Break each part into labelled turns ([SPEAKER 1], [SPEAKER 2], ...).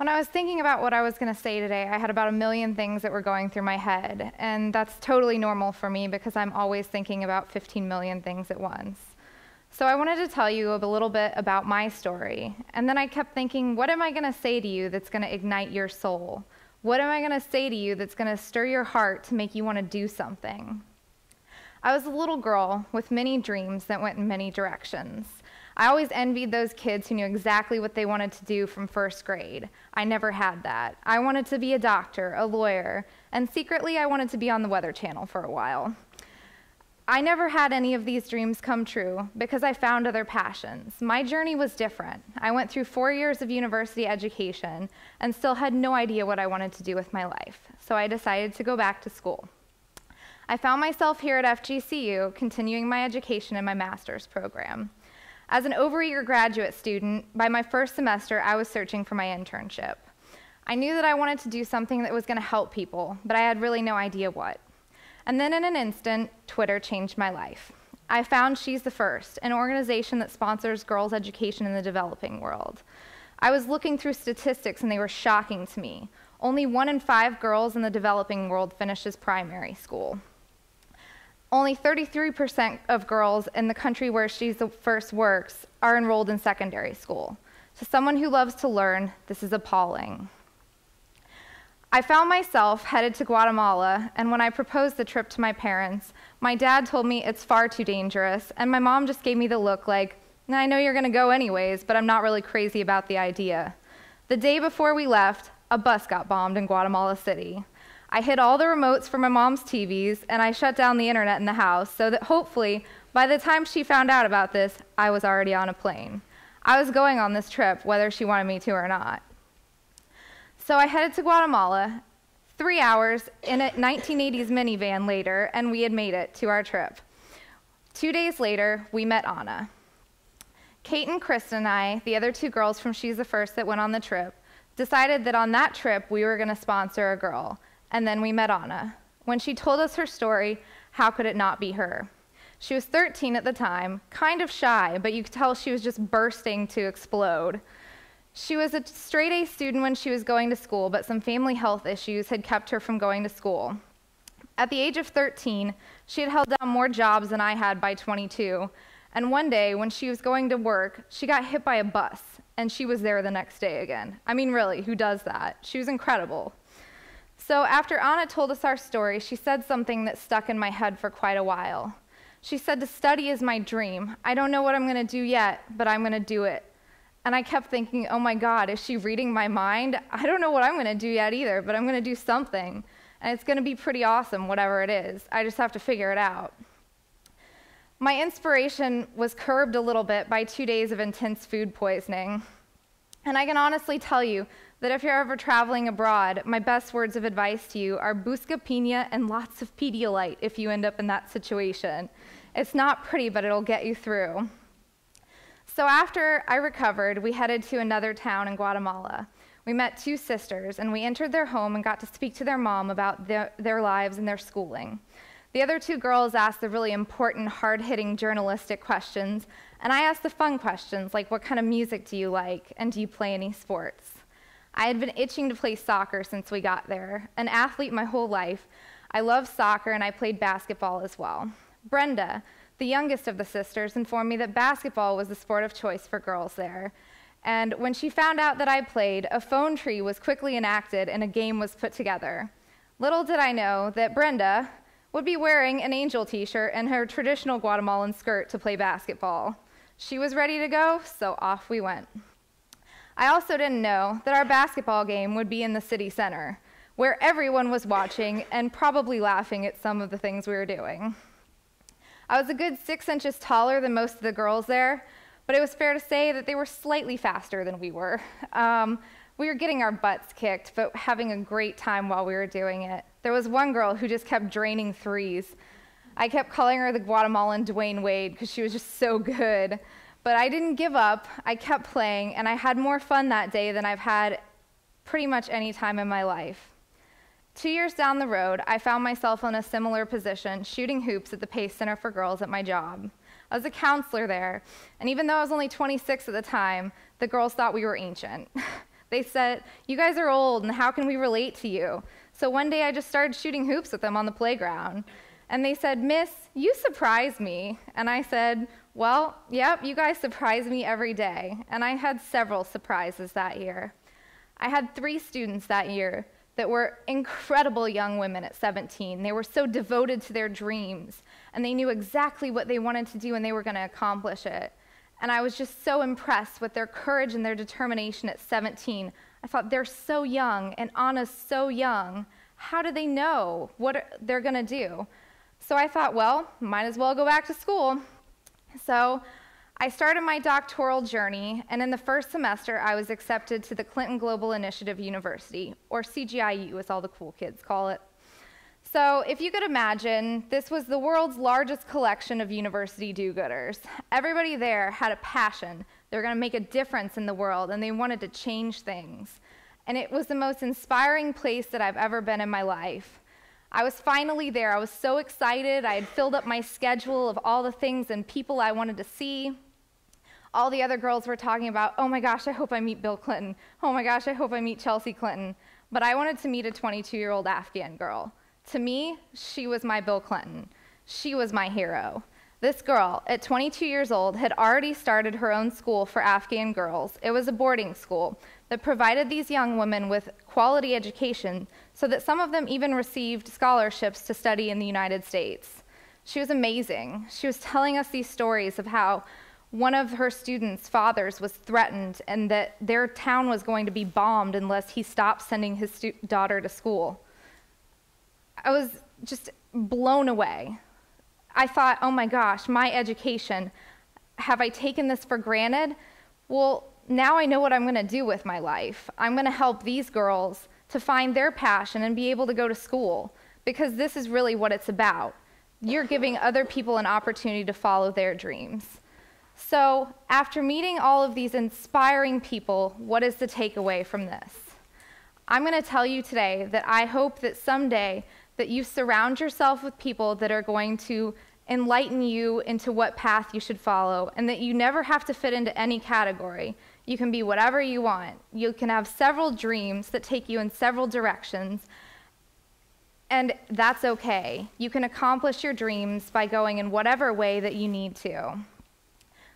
[SPEAKER 1] When I was thinking about what I was going to say today, I had about a million things that were going through my head, and that's totally normal for me because I'm always thinking about 15 million things at once. So I wanted to tell you a little bit about my story, and then I kept thinking, what am I going to say to you that's going to ignite your soul? What am I going to say to you that's going to stir your heart to make you want to do something? I was a little girl with many dreams that went in many directions. I always envied those kids who knew exactly what they wanted to do from first grade. I never had that. I wanted to be a doctor, a lawyer, and secretly I wanted to be on the Weather Channel for a while. I never had any of these dreams come true because I found other passions. My journey was different. I went through 4 years of university education and still had no idea what I wanted to do with my life, so I decided to go back to school. I found myself here at FGCU continuing my education in my master's program. As an overeager graduate student, by my first semester, I was searching for my internship. I knew that I wanted to do something that was going to help people, but I had really no idea what. And then in an instant, Twitter changed my life. I found She's the First, an organization that sponsors girls' education in the developing world. I was looking through statistics and they were shocking to me. Only 1 in 5 girls in the developing world finishes primary school. Only 33% of girls in the country where She's the First works are enrolled in secondary school. To someone who loves to learn, this is appalling. I found myself headed to Guatemala, and when I proposed the trip to my parents, my dad told me it's far too dangerous, and my mom just gave me the look like, I know you're gonna go anyways, but I'm not really crazy about the idea. The day before we left, a bus got bombed in Guatemala City. I hid all the remotes from my mom's TVs, and I shut down the internet in the house so that hopefully, by the time she found out about this, I was already on a plane. I was going on this trip whether she wanted me to or not. So I headed to Guatemala, 3 hours in a 1980s minivan later, and we had made it to our trip. 2 days later, we met Anna. Kate and Kristen and I, the other 2 girls from She's the First that went on the trip, decided that on that trip we were going to sponsor a girl. And then we met Anna. When she told us her story, how could it not be her? She was 13 at the time, kind of shy, but you could tell she was just bursting to explode. She was a straight-A student when she was going to school, but some family health issues had kept her from going to school. At the age of 13, she had held down more jobs than I had by 22, and one day when she was going to work, she got hit by a bus, and she was there the next day again. I mean, really, who does that? She was incredible. So after Anna told us our story, she said something that stuck in my head for quite a while. She said, to study is my dream. I don't know what I'm going to do yet, but I'm going to do it. And I kept thinking, oh my God, is she reading my mind? I don't know what I'm going to do yet either, but I'm going to do something. And it's going to be pretty awesome, whatever it is. I just have to figure it out. My inspiration was curbed a little bit by 2 days of intense food poisoning. And I can honestly tell you that if you're ever traveling abroad, my best words of advice to you are busca piña and lots of Pedialyte if you end up in that situation. It's not pretty, but it'll get you through. So after I recovered, we headed to another town in Guatemala. We met 2 sisters, and we entered their home and got to speak to their mom about their lives and their schooling. The other 2 girls asked the really important, hard-hitting journalistic questions, and I asked the fun questions like, what kind of music do you like, and do you play any sports? I had been itching to play soccer since we got there. An athlete my whole life, I love soccer and I played basketball as well. Brenda, the youngest of the sisters, informed me that basketball was the sport of choice for girls there. And when she found out that I played, a phone tree was quickly enacted and a game was put together. Little did I know that Brenda would be wearing an angel t-shirt and her traditional Guatemalan skirt to play basketball. She was ready to go, so off we went. I also didn't know that our basketball game would be in the city center, where everyone was watching and probably laughing at some of the things we were doing. I was a good 6 inches taller than most of the girls there, but it was fair to say that they were slightly faster than we were. We were getting our butts kicked, but having a great time while we were doing it. There was one girl who just kept draining threes. I kept calling her the Guatemalan Dwayne Wade because she was just so good. But I didn't give up, I kept playing, and I had more fun that day than I've had pretty much any time in my life. 2 years down the road, I found myself in a similar position, shooting hoops at the Pace Center for Girls at my job. I was a counselor there, and even though I was only 26 at the time, the girls thought we were ancient. They said, "You guys are old, and how can we relate to you?" So one day I just started shooting hoops with them on the playground. And they said, "Miss, you surprise me." And I said, "Well, yep, you guys surprise me every day." And I had several surprises that year. I had 3 students that year that were incredible young women at 17. They were so devoted to their dreams, and they knew exactly what they wanted to do, and they were going to accomplish it. And I was just so impressed with their courage and their determination at 17. I thought, they're so young, and Anna's so young. How do they know what they're going to do? So I thought, well, might as well go back to school. So I started my doctoral journey, and in the first semester, I was accepted to the Clinton Global Initiative University, or CGIU, as all the cool kids call it. So if you could imagine, this was the world's largest collection of university do-gooders. Everybody there had a passion. They were going to make a difference in the world, and they wanted to change things. And it was the most inspiring place that I've ever been in my life. I was finally there. I was so excited. I had filled up my schedule of all the things and people I wanted to see. All the other girls were talking about, "Oh my gosh, I hope I meet Bill Clinton. Oh my gosh, I hope I meet Chelsea Clinton." But I wanted to meet a 22-year-old Afghan girl. To me, she was my Bill Clinton. She was my hero. This girl, at 22 years old, had already started her own school for Afghan girls. It was a boarding school that provided these young women with quality education so that some of them even received scholarships to study in the United States. She was amazing. She was telling us these stories of how one of her students' fathers was threatened and that their town was going to be bombed unless he stopped sending his daughter to school. I was just blown away. I thought, oh my gosh, my education, have I taken this for granted? Well, now I know what I'm going to do with my life. I'm going to help these girls to find their passion and be able to go to school, because this is really what it's about. You're giving other people an opportunity to follow their dreams. So after meeting all of these inspiring people, what is the takeaway from this? I'm going to tell you today that I hope that someday that you surround yourself with people that are going to enlighten you into what path you should follow, and that you never have to fit into any category. You can be whatever you want. You can have several dreams that take you in several directions, and that's okay. You can accomplish your dreams by going in whatever way that you need to.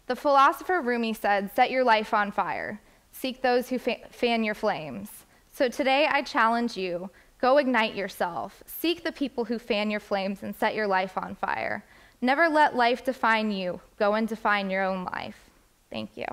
[SPEAKER 1] The philosopher Rumi said, "Set your life on fire. Seek those who fan your flames." So today I challenge you, go ignite yourself. Seek the people who fan your flames and set your life on fire. Never let life define you. Go and define your own life. Thank you.